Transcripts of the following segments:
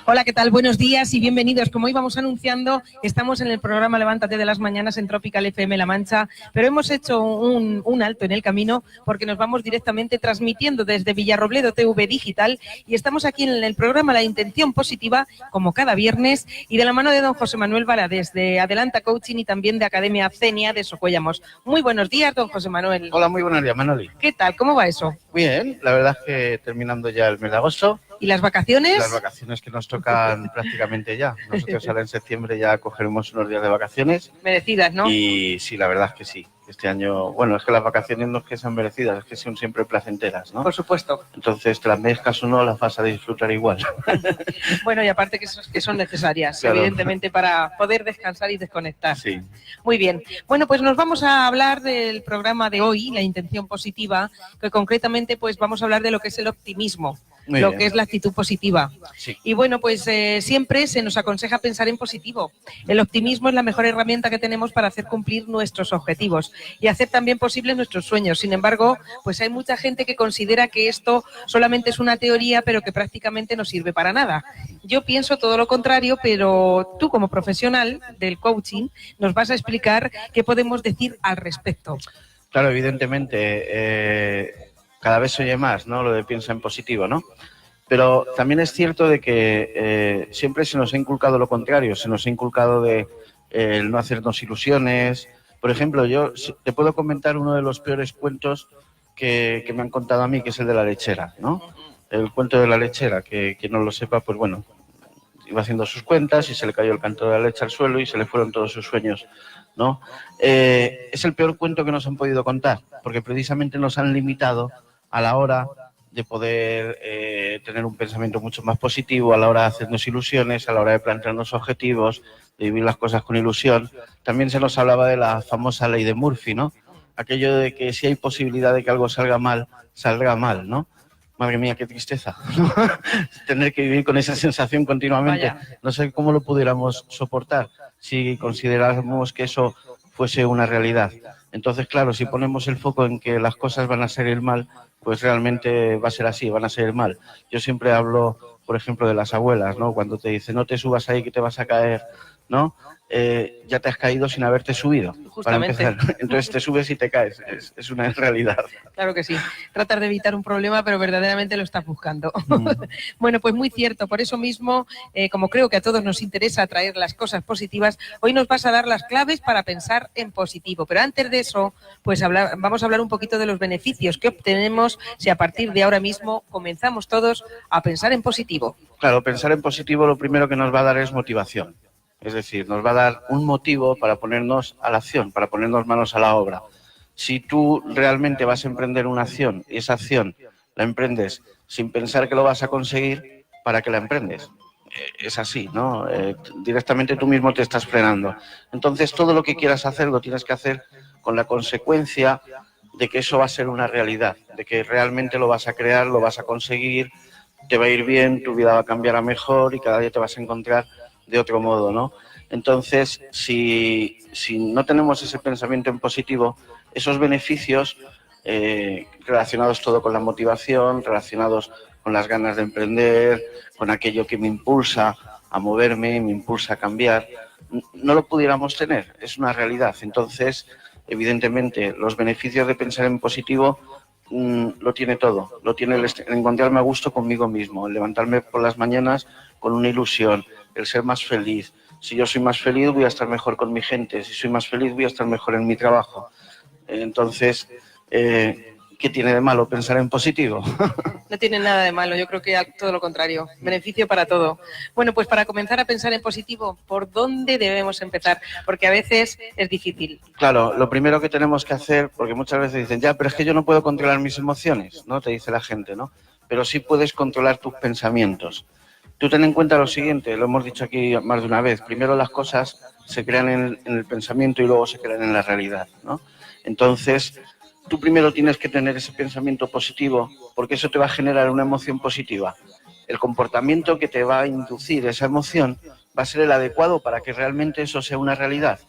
Hola, ¿qué tal? Buenos días y bienvenidos. Como íbamos anunciando, estamos en el programa Levántate de las Mañanas en Tropical FM La Mancha, pero hemos hecho un alto en el camino porque nos vamos directamente transmitiendo desde Villarrobledo TV Digital y estamos aquí en el programa La Intención Positiva, como cada viernes, y de la mano de don José Manuel Valadés, de Adelanta Coaching y también de Academia Cenia de Socuellamos. Muy buenos días, don José Manuel. Hola, muy buenos días, Manoli. ¿Qué tal? ¿Cómo va eso? Bien, la verdad es que terminando ya el mes de agosto. ¿Y las vacaciones? Las vacaciones que nos tocan prácticamente ya. Nosotros ahora en septiembre ya cogeremos unos días de vacaciones. Merecidas, ¿no? Y sí, la verdad es que sí. Este año, bueno, es que las vacaciones no es que sean merecidas, es que son siempre placenteras, ¿no? Por supuesto. Entonces, te las merezcas o no, las vas a disfrutar igual. Bueno, y aparte que son necesarias, claro, evidentemente, para poder descansar y desconectar. Sí. Muy bien. Bueno, pues nos vamos a hablar del programa de hoy, La Intención Positiva, que concretamente pues vamos a hablar de lo que es el optimismo. Muy lo bien. que es la actitud positiva. Sí. Y bueno, pues siempre se nos aconseja pensar en positivo. El optimismo es la mejor herramienta que tenemos para hacer cumplir nuestros objetivos y hacer también posibles nuestros sueños. Sin embargo, pues hay mucha gente que considera que esto solamente es una teoría, pero que prácticamente no sirve para nada. Yo pienso todo lo contrario, pero tú como profesional del coaching nos vas a explicar qué podemos decir al respecto. Claro, evidentemente, cada vez se oye más, ¿no? Lo de piensa en positivo, ¿no? Pero también es cierto de que siempre se nos ha inculcado lo contrario, se nos ha inculcado de el no hacernos ilusiones. Por ejemplo, yo te puedo comentar uno de los peores cuentos que me han contado a mí, que es el de la lechera, ¿no? El cuento de la lechera, que quien no lo sepa, pues bueno, iba haciendo sus cuentas y se le cayó el canto de la leche al suelo y se le fueron todos sus sueños, ¿no? Es el peor cuento que nos han podido contar, porque precisamente nos han limitado a la hora de poder tener un pensamiento mucho más positivo, a la hora de hacernos ilusiones, a la hora de plantearnos objetivos, de vivir las cosas con ilusión. También se nos hablaba de la famosa ley de Murphy, ¿no? Aquello de que si hay posibilidad de que algo salga mal, saldrá mal, ¿no? Madre mía, qué tristeza, ¿no? Tener que vivir con esa sensación continuamente. Vaya. No sé cómo lo pudiéramos soportar si consideráramos que eso fuese una realidad. Entonces, claro, si ponemos el foco en que las cosas van a salir mal, pues realmente va a ser así, van a salir mal. Yo siempre hablo, por ejemplo, de las abuelas, ¿no? Cuando te dicen, no te subas ahí que te vas a caer, ¿no? Ya te has caído sin haberte subido. Justamente. Para empezar. Entonces te subes y te caes. Es una realidad. Claro que sí. Tratar de evitar un problema, pero verdaderamente lo estás buscando. Bueno, pues muy cierto. Por eso mismo, como creo que a todos nos interesa traer las cosas positivas, hoy nos vas a dar las claves para pensar en positivo. Pero antes de eso, pues vamos a hablar un poquito de los beneficios que obtenemos si a partir de ahora mismo comenzamos todos a pensar en positivo. Claro, pensar en positivo lo primero que nos va a dar es motivación. Es decir, nos va a dar un motivo para ponernos a la acción, para ponernos manos a la obra. Si tú realmente vas a emprender una acción y esa acción la emprendes sin pensar que lo vas a conseguir, ¿para qué la emprendes? Es así, ¿no? Directamente tú mismo te estás frenando. Entonces, todo lo que quieras hacer lo tienes que hacer con la consecuencia de que eso va a ser una realidad, de que realmente lo vas a crear, lo vas a conseguir, te va a ir bien, tu vida va a cambiar a mejor y cada día te vas a encontrar de otro modo, ¿no? Entonces, si no tenemos ese pensamiento en positivo, esos beneficios relacionados todo con la motivación, relacionados con las ganas de emprender, con aquello que me impulsa a moverme, me impulsa a cambiar, no lo pudiéramos tener, es una realidad. Entonces, evidentemente, los beneficios de pensar en positivo lo tiene todo, lo tiene el encontrarme a gusto conmigo mismo, el levantarme por las mañanas con una ilusión, el ser más feliz. Si yo soy más feliz, voy a estar mejor con mi gente. Si soy más feliz, voy a estar mejor en mi trabajo. Entonces, ¿qué tiene de malo pensar en positivo? No tiene nada de malo, yo creo que todo lo contrario, beneficio para todo. Bueno, pues para comenzar a pensar en positivo, ¿por dónde debemos empezar? Porque a veces es difícil. Claro, lo primero que tenemos que hacer, porque muchas veces dicen, ya, pero es que yo no puedo controlar mis emociones, ¿no? Te dice la gente, ¿no? Pero sí puedes controlar tus pensamientos. Tú ten en cuenta lo siguiente, lo hemos dicho aquí más de una vez, primero las cosas se crean en el pensamiento y luego se crean en la realidad, ¿no? Entonces, tú primero tienes que tener ese pensamiento positivo porque eso te va a generar una emoción positiva. El comportamiento que te va a inducir esa emoción va a ser el adecuado para que realmente eso sea una realidad.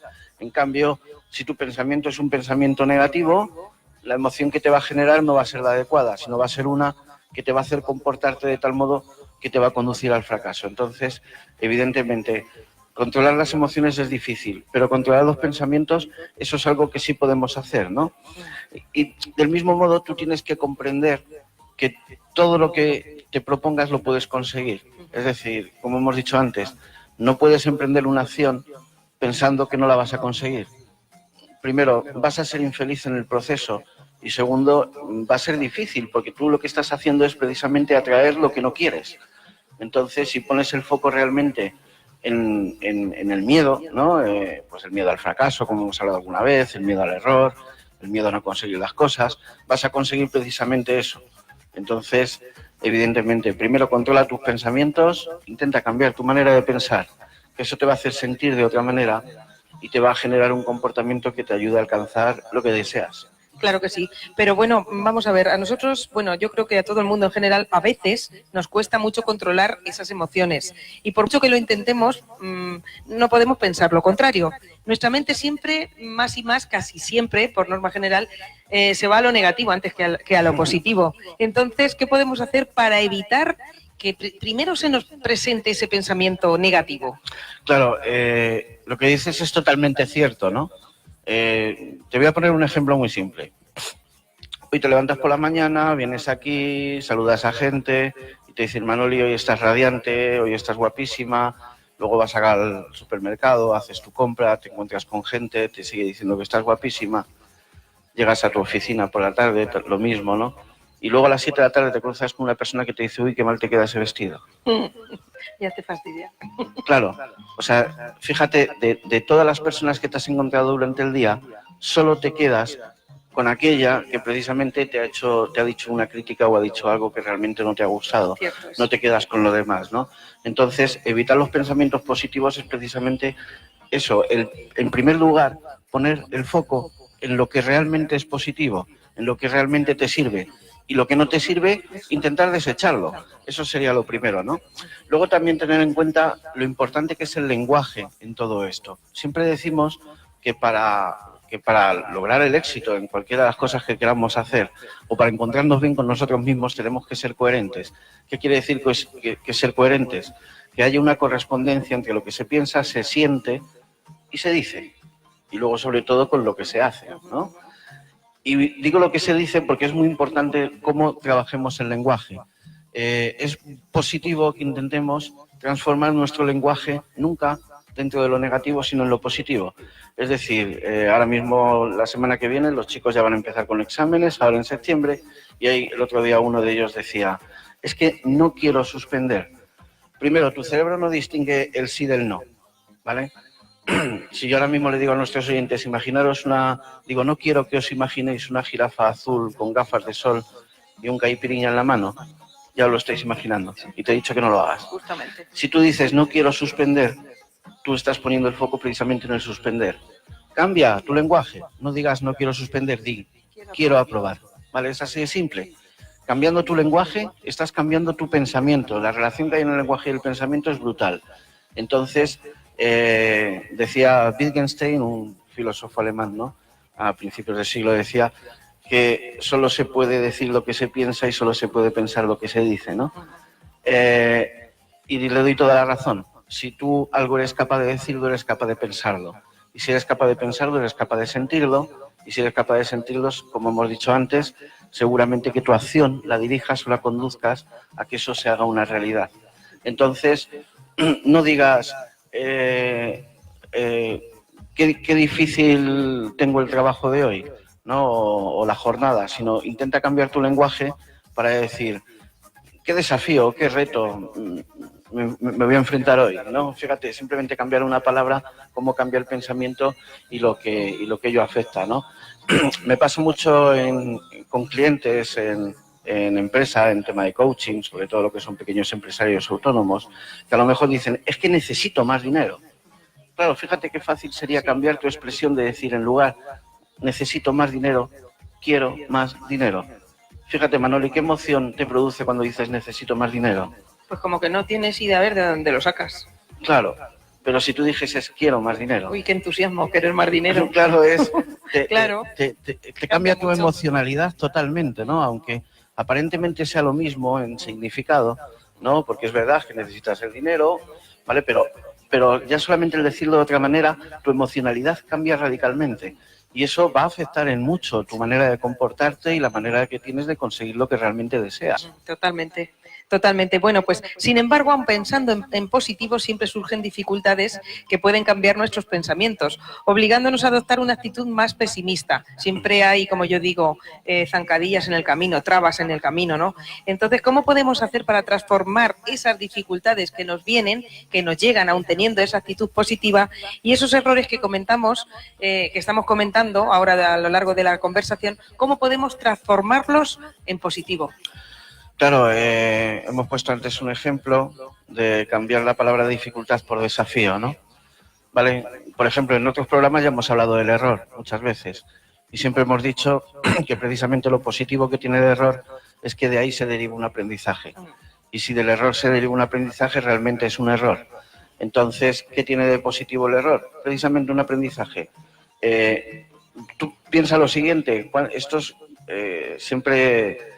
En cambio, si tu pensamiento es un pensamiento negativo, la emoción que te va a generar no va a ser la adecuada, sino va a ser una que te va a hacer comportarte de tal modo que te va a conducir al fracaso. Entonces, evidentemente, controlar las emociones es difícil, pero controlar los pensamientos, eso es algo que sí podemos hacer, ¿no? Y del mismo modo, tú tienes que comprender que todo lo que te propongas lo puedes conseguir. Es decir, como hemos dicho antes, no puedes emprender una acción pensando que no la vas a conseguir. Primero, vas a ser infeliz en el proceso y segundo, va a ser difícil porque tú lo que estás haciendo es precisamente atraer lo que no quieres. Entonces, si pones el foco realmente en el miedo, ¿no? Pues el miedo al fracaso, como hemos hablado alguna vez, el miedo al error, el miedo a no conseguir las cosas, vas a conseguir precisamente eso. Entonces, evidentemente, primero controla tus pensamientos, intenta cambiar tu manera de pensar, que eso te va a hacer sentir de otra manera y te va a generar un comportamiento que te ayude a alcanzar lo que deseas. Claro que sí, pero bueno, vamos a ver, a nosotros, bueno, yo creo que a todo el mundo en general a veces nos cuesta mucho controlar esas emociones y por mucho que lo intentemos, no podemos pensar lo contrario. Nuestra mente siempre, más y más, casi siempre, por norma general, se va a lo negativo antes que a lo positivo. Entonces, ¿qué podemos hacer para evitar que primero se nos presente ese pensamiento negativo? Claro, lo que dices es totalmente cierto, ¿no? Te voy a poner un ejemplo muy simple. Hoy te levantas por la mañana, vienes aquí, saludas a gente y te dicen, Manoli, hoy estás radiante, hoy estás guapísima, luego vas al supermercado, haces tu compra, te encuentras con gente, te sigue diciendo que estás guapísima, llegas a tu oficina por la tarde, lo mismo, ¿no? Y luego a las 7 de la tarde te cruzas con una persona que te dice, uy, qué mal te queda ese vestido. Ya te fastidia. Claro, o sea, fíjate, de todas las personas que te has encontrado durante el día, solo te quedas con aquella que precisamente te ha dicho una crítica o ha dicho algo que realmente no te ha gustado. No te quedas con lo demás, ¿no? Entonces, evitar los pensamientos positivos es precisamente eso, en primer lugar, poner el foco en lo que realmente es positivo, en lo que realmente te sirve. Y lo que no te sirve, intentar desecharlo. Eso sería lo primero, ¿no? Luego también tener en cuenta lo importante que es el lenguaje en todo esto. Siempre decimos que para lograr el éxito en cualquiera de las cosas que queramos hacer o para encontrarnos bien con nosotros mismos tenemos que ser coherentes. ¿Qué quiere decir que ser coherentes? Que haya una correspondencia entre lo que se piensa, se siente y se dice. Y luego, sobre todo, con lo que se hace, ¿no? Y digo lo que se dice porque es muy importante cómo trabajemos el lenguaje. Es positivo que intentemos transformar nuestro lenguaje nunca dentro de lo negativo, sino en lo positivo. Es decir, ahora mismo, la semana que viene, los chicos ya van a empezar con exámenes, ahora en septiembre, y ahí el otro día uno de ellos decía, es que no quiero suspender. Primero, tu cerebro no distingue el sí del no, ¿vale? Si yo ahora mismo le digo a nuestros oyentes, imaginaros no quiero que os imaginéis una jirafa azul con gafas de sol y un caipiriña en la mano, ya lo estáis imaginando y te he dicho que no lo hagas. Justamente. Si tú dices no quiero suspender, tú estás poniendo el foco precisamente en el suspender. Cambia tu lenguaje, no digas no quiero suspender, di quiero aprobar, ¿vale? Es así de simple. Cambiando tu lenguaje, estás cambiando tu pensamiento. La relación que hay en el lenguaje y el pensamiento es brutal. Entonces, decía Wittgenstein, un filósofo alemán, ¿no? A principios del siglo, decía que solo se puede decir lo que se piensa y solo se puede pensar lo que se dice, ¿no? Y le doy toda la razón. Si tú algo eres capaz de decirlo, eres capaz de pensarlo. Y si eres capaz de pensarlo, eres capaz de sentirlo. Y si eres capaz de sentirlo, como hemos dicho antes, seguramente que tu acción la dirijas o la conduzcas a que eso se haga una realidad. Entonces, no digas qué difícil tengo el trabajo de hoy, ¿no? O la jornada, sino intenta cambiar tu lenguaje para decir qué desafío, qué reto me voy a enfrentar hoy, ¿no? Fíjate, simplemente cambiar una palabra, cómo cambia el pensamiento y lo que ello afecta, ¿no? Me pasa mucho con clientes en empresa, en tema de coaching, sobre todo lo que son pequeños empresarios autónomos, que a lo mejor dicen, es que necesito más dinero. Claro, fíjate qué fácil sería cambiar tu expresión de decir, en lugar, necesito más dinero, quiero más dinero. Fíjate, Manoli, ¿qué emoción te produce cuando dices necesito más dinero? Pues como que no tienes idea a ver de dónde lo sacas. Claro, pero si tú dijeses quiero más dinero. Uy, qué entusiasmo, querer más dinero. Claro, claro. Te cambia tu emocionalidad totalmente, ¿no? Aunque aparentemente sea lo mismo en significado, ¿no? Porque es verdad que necesitas el dinero, ¿vale? Pero ya solamente el decirlo de otra manera, tu emocionalidad cambia radicalmente. Y eso va a afectar en mucho tu manera de comportarte y la manera que tienes de conseguir lo que realmente deseas. Totalmente. Totalmente. Bueno, pues sin embargo, aun pensando en positivo, siempre surgen dificultades que pueden cambiar nuestros pensamientos, obligándonos a adoptar una actitud más pesimista. Siempre hay, como yo digo, zancadillas en el camino, trabas en el camino, ¿no? Entonces, ¿cómo podemos hacer para transformar esas dificultades que nos vienen, que nos llegan aun teniendo esa actitud positiva, y esos errores que comentamos, que estamos comentando ahora a lo largo de la conversación, cómo podemos transformarlos en positivo? Claro, hemos puesto antes un ejemplo de cambiar la palabra dificultad por desafío, ¿no? Vale, por ejemplo, en otros programas ya hemos hablado del error muchas veces y siempre hemos dicho que precisamente lo positivo que tiene el error es que de ahí se deriva un aprendizaje. Y si del error se deriva un aprendizaje, realmente es un error. Entonces, ¿qué tiene de positivo el error? Precisamente un aprendizaje. Tú piensa lo siguiente, estos siempre...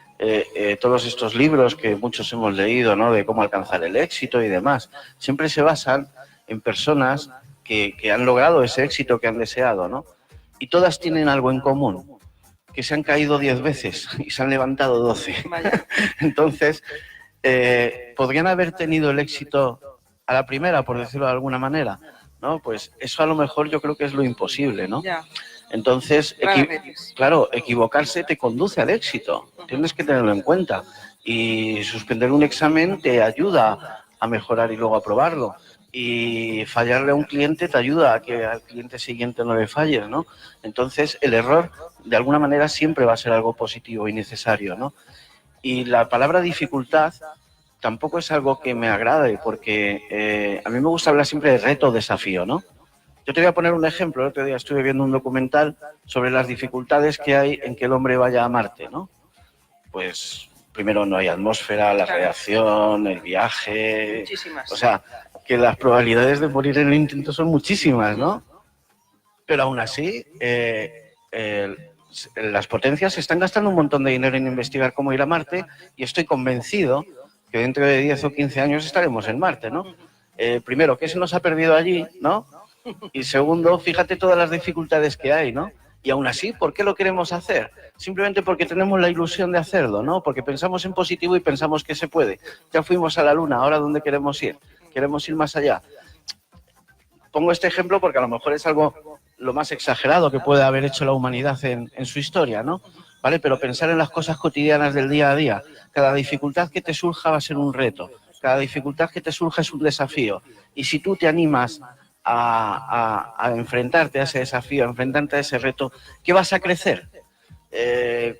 todos estos libros que muchos hemos leído, ¿no?, de cómo alcanzar el éxito y demás, siempre se basan en personas que han logrado ese éxito que han deseado, ¿no? Y todas tienen algo en común, que se han caído 10 veces y se han levantado 12. Entonces, podrían haber tenido el éxito a la primera, por decirlo de alguna manera, ¿no? Pues eso a lo mejor yo creo que es lo imposible, ¿no? Ya. Entonces, claro, equivocarse te conduce al éxito, tienes que tenerlo en cuenta. Y suspender un examen te ayuda a mejorar y luego a aprobarlo. Y fallarle a un cliente te ayuda a que al cliente siguiente no le falles, ¿no? Entonces, el error, de alguna manera, siempre va a ser algo positivo y necesario, ¿no? Y la palabra dificultad tampoco es algo que me agrade, porque a mí me gusta hablar siempre de reto o desafío, ¿no? Yo te voy a poner un ejemplo. El otro día estuve viendo un documental sobre las dificultades que hay en que el hombre vaya a Marte, ¿no? Pues primero no hay atmósfera, la radiación, el viaje... Muchísimas. O sea, que las probabilidades de morir en el intento son muchísimas, ¿no? Pero aún así, las potencias están gastando un montón de dinero en investigar cómo ir a Marte y estoy convencido que dentro de 10 o 15 años estaremos en Marte, ¿no? Primero, ¿qué se nos ha perdido allí, no? Y segundo, fíjate todas las dificultades que hay, ¿no? Y aún así, ¿por qué lo queremos hacer? Simplemente porque tenemos la ilusión de hacerlo, ¿no? Porque pensamos en positivo y pensamos que se puede. Ya fuimos a la Luna, ¿ahora dónde queremos ir? Queremos ir más allá. Pongo este ejemplo porque a lo mejor es algo lo más exagerado que puede haber hecho la humanidad en su historia, ¿no? ¿Vale? Pero pensar en las cosas cotidianas del día a día. Cada dificultad que te surja va a ser un reto. Cada dificultad que te surja es un desafío. Y si tú te animas a enfrentarte a ese desafío, a enfrentarte a ese reto, ¿qué vas a crecer?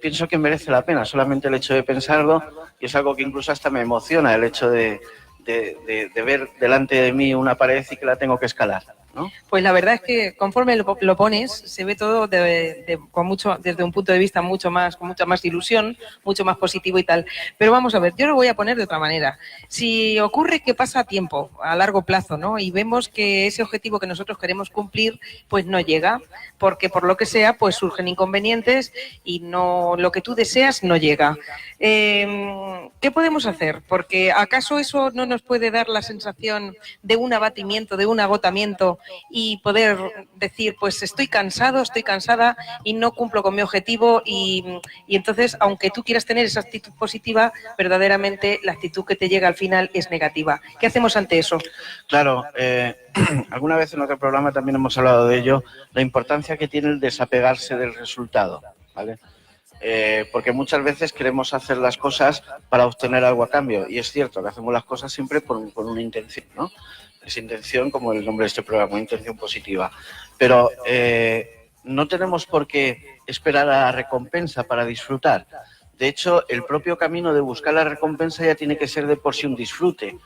Pienso que merece la pena solamente el hecho de pensarlo, y es algo que incluso hasta me emociona, el hecho de ver delante de mí una pared y que la tengo que escalar, ¿no? Pues la verdad es que conforme lo pones, se ve todo desde un punto de vista con mucha más ilusión, mucho más positivo y tal. Pero vamos a ver, yo lo voy a poner de otra manera. Si ocurre que pasa tiempo, a largo plazo, ¿no?, y vemos que ese objetivo que nosotros queremos cumplir, pues no llega, porque por lo que sea, pues surgen inconvenientes y no, lo que tú deseas no llega. ¿Qué podemos hacer? Porque ¿acaso eso no nos puede dar la sensación de un abatimiento, de un agotamiento, y poder decir, pues estoy cansado, estoy cansada y no cumplo con mi objetivo, y entonces, aunque tú quieras tener esa actitud positiva, verdaderamente la actitud que te llega al final es negativa? ¿Qué hacemos ante eso? Claro, alguna vez en otro programa también hemos hablado de ello, la importancia que tiene el desapegarse del resultado, ¿vale? Porque muchas veces queremos hacer las cosas para obtener algo a cambio, y es cierto que hacemos las cosas siempre con una intención, ¿no? Esa intención, como el nombre de este programa, una intención positiva. Pero no tenemos por qué esperar a la recompensa para disfrutar. De hecho, el propio camino de buscar la recompensa ya tiene que ser de por sí un disfrute.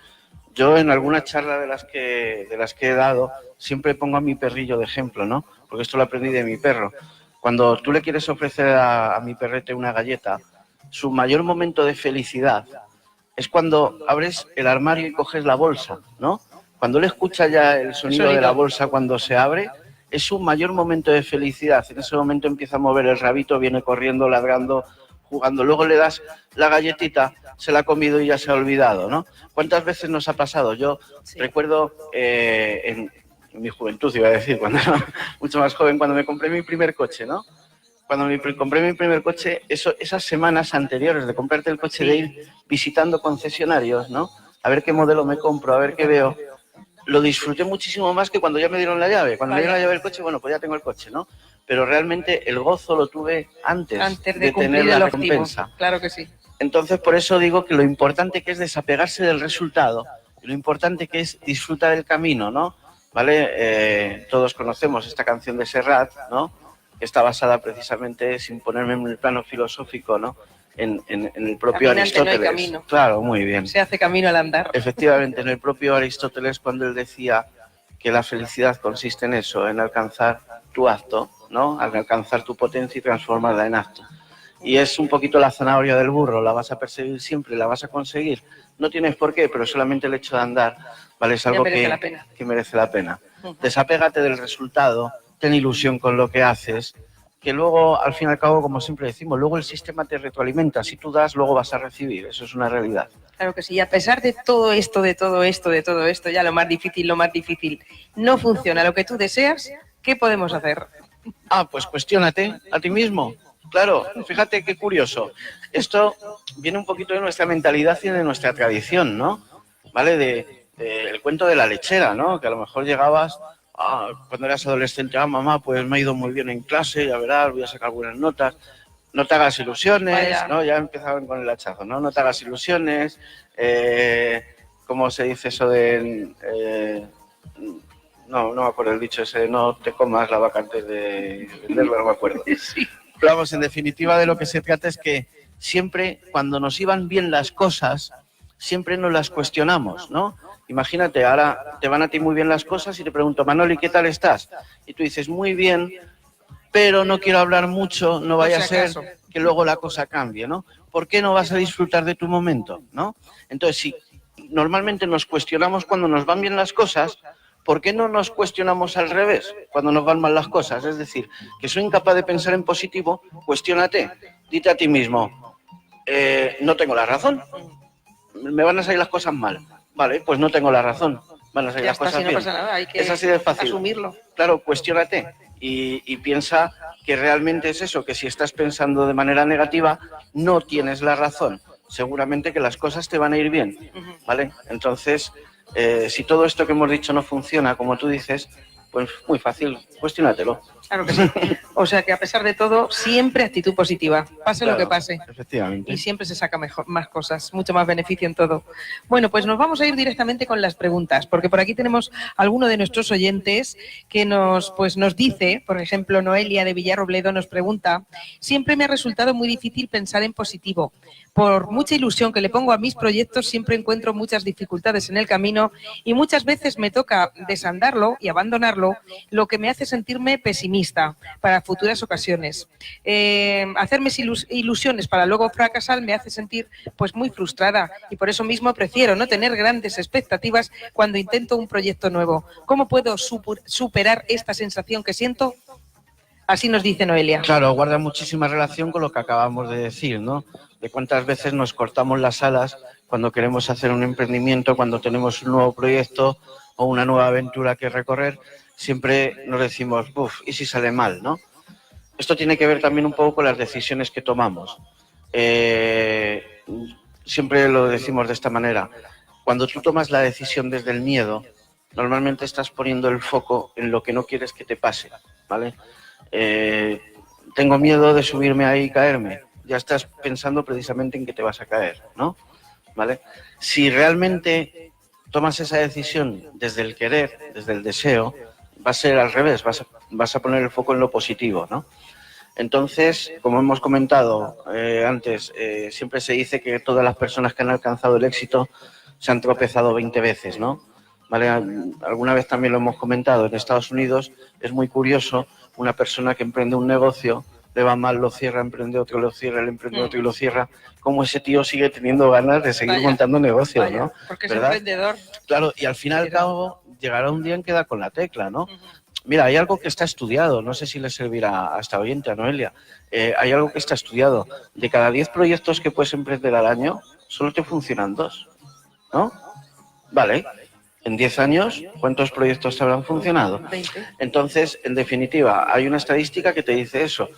Yo en alguna charla de las que he dado siempre pongo a mi perrillo de ejemplo, ¿no? Porque esto lo aprendí de mi perro. Cuando tú le quieres ofrecer a mi perrete una galleta, su mayor momento de felicidad es cuando abres el armario y coges la bolsa, ¿no? Cuando él escucha ya el sonido de la bolsa cuando se abre, es su mayor momento de felicidad. En ese momento empieza a mover el rabito, viene corriendo, ladrando, jugando. Luego le das la galletita se la ha comido y ya se ha olvidado, ¿no? ¿Cuántas veces nos ha pasado? Yo recuerdo en mi juventud, iba a decir, cuando era mucho más joven, cuando me compré mi primer coche, ¿no? Cuando me compré mi primer coche, esas semanas anteriores de comprarte el coche, de ir visitando concesionarios, ¿no? A ver qué modelo me compro, a ver qué veo. Lo disfruté muchísimo más que cuando ya me dieron la llave. Cuando me dieron la llave del coche, bueno, pues ya tengo el coche, ¿no? Pero realmente el gozo lo tuve antes de tener la recompensa. Claro que sí. Entonces, por eso digo que lo importante que es desapegarse del resultado, y lo importante que es disfrutar el camino, ¿no? ¿Vale? Todos conocemos esta canción de Serrat, ¿no? Que está basada precisamente, sin ponerme en el plano filosófico, ¿no? En el propio Aristóteles. No hay camino. Claro, muy bien. Se hace camino al andar. Efectivamente, en el propio Aristóteles, cuando él decía que la felicidad consiste en eso, en alcanzar tu acto, ¿no? Al alcanzar tu potencia y transformarla en acto. Y es un poquito la zanahoria del burro, la vas a perseguir siempre, la vas a conseguir. No tienes por qué, pero solamente el hecho de andar, ¿vale? Es algo que merece la pena. Desapégate del resultado, ten ilusión con lo que haces, que luego, al fin y al cabo, como siempre decimos, luego el sistema te retroalimenta. Si tú das, luego vas a recibir. Eso es una realidad. Claro que sí. Y a pesar de todo esto, ya lo más difícil, no funciona lo que tú deseas, ¿qué podemos hacer? Pues cuestiónate a ti mismo. Claro, fíjate qué curioso. Esto viene un poquito de nuestra mentalidad y de nuestra tradición, ¿no? ¿Vale? El cuento de la lechera, ¿no? Que a lo mejor llegabas... cuando eras adolescente, mamá, pues me ha ido muy bien en clase, ya verás, voy a sacar buenas notas. No te hagas ilusiones, vaya. ¿No? Ya empezaban con el hachazo, ¿no? No te hagas ilusiones. ¿Cómo se dice eso de...? No me acuerdo el dicho ese, no te comas la vaca antes de venderla, no me acuerdo. Sí. Pero vamos, en definitiva, de lo que se trata es que siempre, cuando nos iban bien las cosas, siempre nos las cuestionamos, ¿no? Imagínate, ahora te van a ti muy bien las cosas y te pregunto, Manoli, ¿qué tal estás? Y tú dices, muy bien, pero no quiero hablar mucho, no vaya a ser que luego la cosa cambie, ¿no? ¿Por qué no vas a disfrutar de tu momento, no? Entonces, si normalmente nos cuestionamos cuando nos van bien las cosas, ¿por qué no nos cuestionamos al revés cuando nos van mal las cosas? Es decir, que soy incapaz de pensar en positivo, cuestiónate, dite a ti mismo, no tengo la razón, me van a salir las cosas mal. Vale, pues no tengo la razón. Van a salir las cosas bien. No pasa nada, hay que es así de fácil. Asumirlo. Claro, cuestiónate y piensa que realmente es eso, que si estás pensando de manera negativa, no tienes la razón. Seguramente que las cosas te van a ir bien, ¿vale? Entonces, si todo esto que hemos dicho no funciona, como tú dices, pues muy fácil, cuestiónatelo. Claro que sí. O sea que a pesar de todo, siempre actitud positiva, pase lo que pase. Efectivamente. Y siempre se saca más cosas, mucho más beneficio en todo. Bueno, pues nos vamos a ir directamente con las preguntas, porque por aquí tenemos alguno de nuestros oyentes que nos dice, por ejemplo, Noelia de Villarrobledo nos pregunta, siempre me ha resultado muy difícil pensar en positivo. Por mucha ilusión que le pongo a mis proyectos, siempre encuentro muchas dificultades en el camino y muchas veces me toca desandarlo y abandonarlo, lo que me hace sentirme pesimista para futuras ocasiones. Hacerme ilusiones para luego fracasar me hace sentir pues muy frustrada y por eso mismo prefiero no tener grandes expectativas cuando intento un proyecto nuevo. ¿Cómo puedo superar esta sensación que siento? Así nos dice Noelia. Claro, guarda muchísima relación con lo que acabamos de decir, ¿no? De cuántas veces nos cortamos las alas cuando queremos hacer un emprendimiento, cuando tenemos un nuevo proyecto o una nueva aventura que recorrer, siempre nos decimos, ¿y si sale mal, no? Esto tiene que ver también un poco con las decisiones que tomamos. Siempre lo decimos de esta manera. Cuando tú tomas la decisión desde el miedo, normalmente estás poniendo el foco en lo que no quieres que te pase, ¿vale? Tengo miedo de subirme ahí y caerme. Ya estás pensando precisamente en que te vas a caer, ¿no? ¿Vale? Si realmente tomas esa decisión desde el querer, desde el deseo, va a ser al revés, vas a poner el foco en lo positivo, ¿no? Entonces, como hemos comentado antes, siempre se dice que todas las personas que han alcanzado el éxito se han tropezado 20 veces, ¿no? ¿Vale? Alguna vez también lo hemos comentado, en Estados Unidos es muy curioso, una persona que emprende un negocio, le va mal, lo cierra, emprende otro, lo cierra, le emprende otro y lo cierra, como ese tío sigue teniendo ganas de seguir montando negocios, ¿no? Porque es ¿verdad? emprendedor. Claro, y al fin y al cabo llegará un día en que da con la tecla, ¿no? Mira, hay algo que está estudiado, no sé si le servirá a esta oyente, a Noelia, hay algo que está estudiado. De cada 10 proyectos que puedes emprender al año, solo te funcionan 2, ¿no? Vale, en 10 años, ¿cuántos proyectos te habrán funcionado? 20. Entonces, en definitiva, hay una estadística que te dice eso,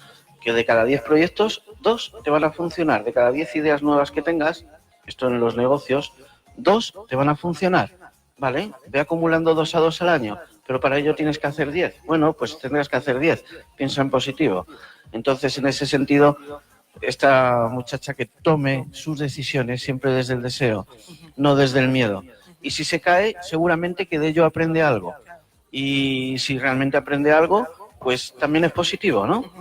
que de cada 10 proyectos, 2 te van a funcionar. De cada 10 ideas nuevas que tengas, esto en los negocios, 2 te van a funcionar, ¿vale? Ve acumulando 2 a 2 al año, pero para ello tienes que hacer 10. Bueno, pues tendrás que hacer 10. Piensa en positivo. Entonces, en ese sentido, esta muchacha que tome sus decisiones siempre desde el deseo, no desde el miedo. Y si se cae, seguramente que de ello aprende algo. Y si realmente aprende algo, pues también es positivo, ¿no?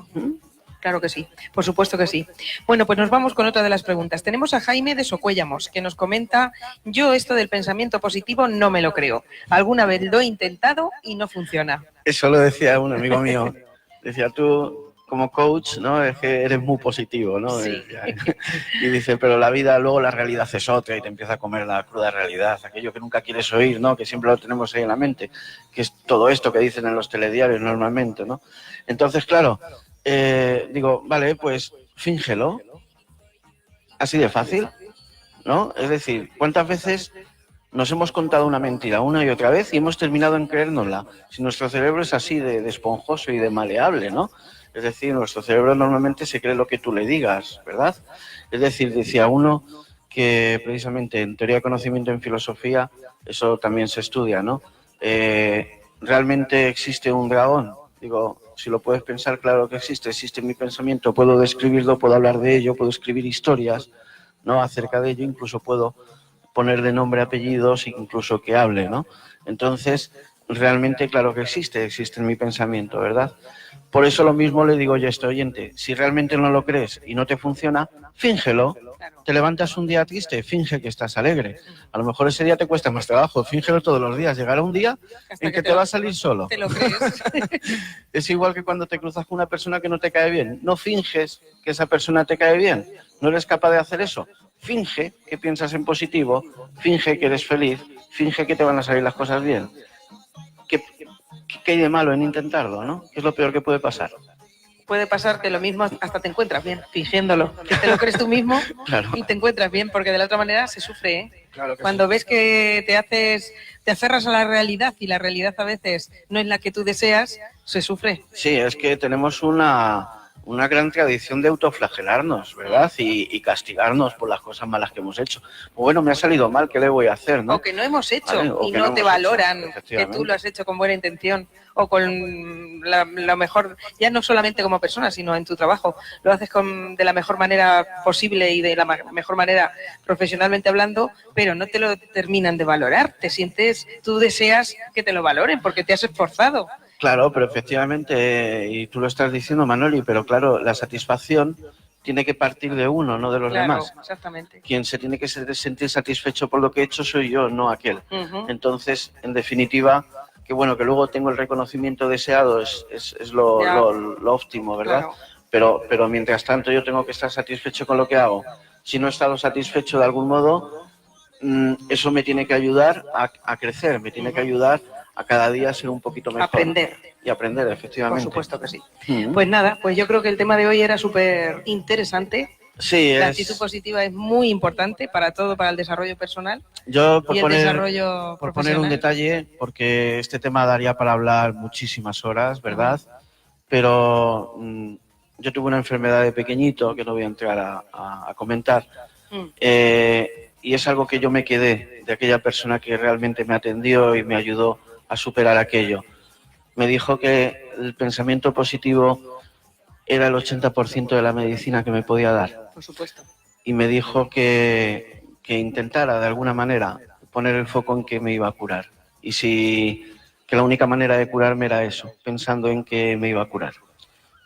Claro que sí, por supuesto que sí. Bueno, pues nos vamos con otra de las preguntas. Tenemos a Jaime de Socuéllamos, que nos comenta: yo esto del pensamiento positivo no me lo creo. Alguna vez lo he intentado y no funciona. Eso lo decía un amigo mío. Decía, tú como coach, ¿no? Es que eres muy positivo, ¿no? Sí. Y dice, pero la vida, luego la realidad es otra y te empieza a comer la cruda realidad, aquello que nunca quieres oír, ¿no? Que siempre lo tenemos ahí en la mente, que es todo esto que dicen en los telediarios normalmente, ¿no? Entonces, claro, digo, vale, pues fíngelo. Así de fácil, ¿no? Es decir, ¿cuántas veces nos hemos contado una mentira una y otra vez y hemos terminado en creérnosla? Si nuestro cerebro es así de esponjoso y de maleable, ¿no? Es decir, nuestro cerebro normalmente se cree lo que tú le digas, ¿verdad? Es decir, decía uno que precisamente en teoría de conocimiento en filosofía, eso también se estudia, ¿no? ¿Realmente existe un dragón? Digo, si lo puedes pensar, claro que existe en mi pensamiento, puedo describirlo, puedo hablar de ello, puedo escribir historias, ¿no? Acerca de ello, incluso puedo ponerle nombre, apellidos, incluso que hable, ¿no? Entonces, realmente, claro que existe en mi pensamiento, ¿verdad? Por eso lo mismo le digo yo a este oyente, si realmente no lo crees y no te funciona, fíngelo. Te levantas un día triste, finge que estás alegre. A lo mejor ese día te cuesta más trabajo, fíngelo todos los días. Llegará un día en que te va a salir solo. Te lo crees. Es igual que cuando te cruzas con una persona que no te cae bien. No finges que esa persona te cae bien. ¿No eres capaz de hacer eso? Finge que piensas en positivo, finge que eres feliz, finge que te van a salir las cosas bien. ¿Qué hay de malo en intentarlo, no? ¿Qué es lo peor que puede pasar? Puede pasarte lo mismo, hasta te encuentras bien, fingiéndolo. Que te lo crees tú mismo Claro. Y te encuentras bien, porque de la otra manera se sufre, ¿eh? Claro que Cuando sí. ves que te aferras a la realidad y la realidad a veces no es la que tú deseas, se sufre. Sí, es que tenemos una gran tradición de autoflagelarnos, ¿verdad? Y castigarnos por las cosas malas que hemos hecho. Bueno, me ha salido mal, ¿qué le voy a hacer, no? O que no hemos hecho, Vale, o y que no no te hemos valoran hecho, que efectivamente. tú lo has hecho con buena intención o con lo mejor, ya no solamente como persona, sino en tu trabajo. Lo haces de la mejor manera posible y de la mejor manera profesionalmente hablando, pero no te lo terminan de valorar. Tú deseas que te lo valoren porque te has esforzado. Claro, pero efectivamente, y tú lo estás diciendo, Manoli, pero claro, la satisfacción tiene que partir de uno, no de los Claro, demás. exactamente. Quien se tiene que sentir satisfecho por lo que he hecho soy yo, no aquel. Ujú. Entonces, en definitiva, que bueno, que luego tengo el reconocimiento deseado es Ya. lo óptimo, ¿verdad? Claro. Pero mientras tanto yo tengo que estar satisfecho con lo que hago. Si no he estado satisfecho de algún modo, eso me tiene que ayudar a crecer, me tiene que ayudar a cada día ser un poquito mejor. Aprender. Y aprender, efectivamente. Por supuesto que sí. Mm. Pues nada, pues yo creo que el tema de hoy era súper interesante. Sí, La actitud positiva es muy importante para todo, para el desarrollo personal Yo y el desarrollo por poner profesional. un detalle, porque este tema daría para hablar muchísimas horas, ¿verdad? Pero yo tuve una enfermedad de pequeñito que no voy a entrar a comentar. Y es algo que yo me quedé de aquella persona que realmente me atendió y me ayudó a superar aquello. Me dijo que el pensamiento positivo era el 80% de la medicina que me podía dar. Por supuesto. Y me dijo que intentara de alguna manera poner el foco en que me iba a curar. Que la única manera de curarme era eso, pensando en que me iba a curar.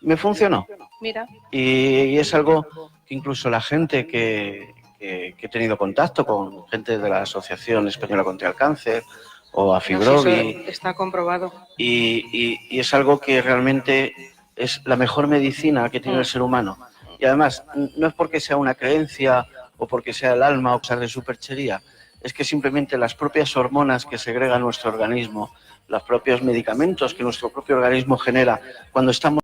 Y me funcionó. Mira. Y es algo que incluso la gente que he tenido contacto con gente de la Asociación Española contra el Cáncer o a Fibrovi. Eso está comprobado. Y es algo que realmente es la mejor medicina que tiene el ser humano. Y además, no es porque sea una creencia o porque sea el alma o cosas de superchería, es que simplemente las propias hormonas que segrega nuestro organismo, los propios medicamentos que nuestro propio organismo genera cuando estamos